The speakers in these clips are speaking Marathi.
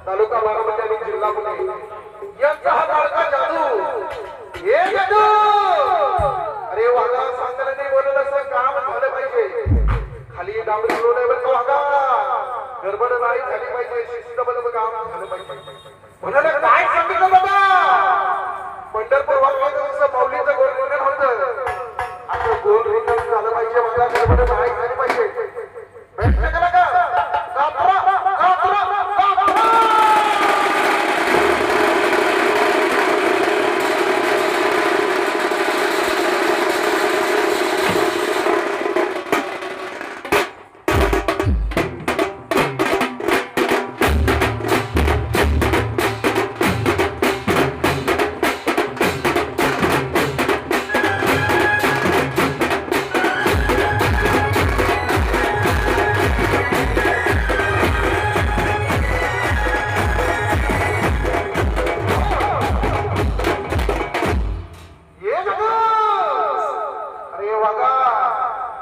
तालुका बारामती आणि जिल्हा पुणे यांचा हा लाडका जादू हे जादू अरे वागा सांगायला नाही बोललं असं काम झालं पाहिजे खाली डांबरी रोड आहे बरं का वागा गडबड नाही झाली पाहिजे शिस्तबद्ध काम झालं पाहिजे म्हणाले काय सांगितलं बाबा पंढरपूर वागाचं जसं माऊलीचं गोल रिंगण होतं असं गोल रिंगण झालं पाहिजे वागा गडबड नाही झाली पाहिजे भेटलं का का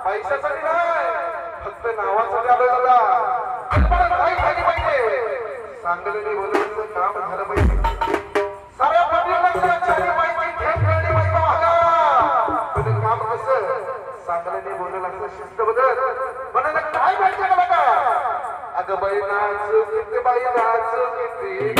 पैशासाठी नाही फक्त नावासाठी आलोय दादा काही झाली पाहिजे सांगलेली बोलण्याचं काम झालं पाहिजे साऱ्या पब्लिकला चारी माहिती थेट कळली पाहिजे बघा पण काम कसं सांगलेली बोलण्याचं शिस्त बदल म्हणाला काय पाहिजे का बघा अगं बाई नाच किती बाई नाच किती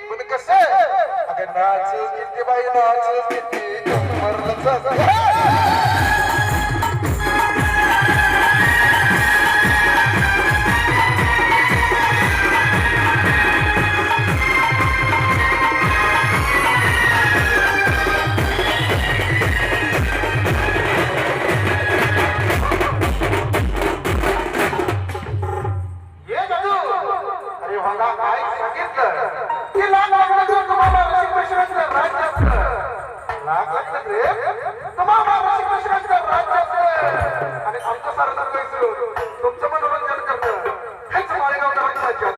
पण कसं अगं नाच किती बाई नाच किती तुमचं मन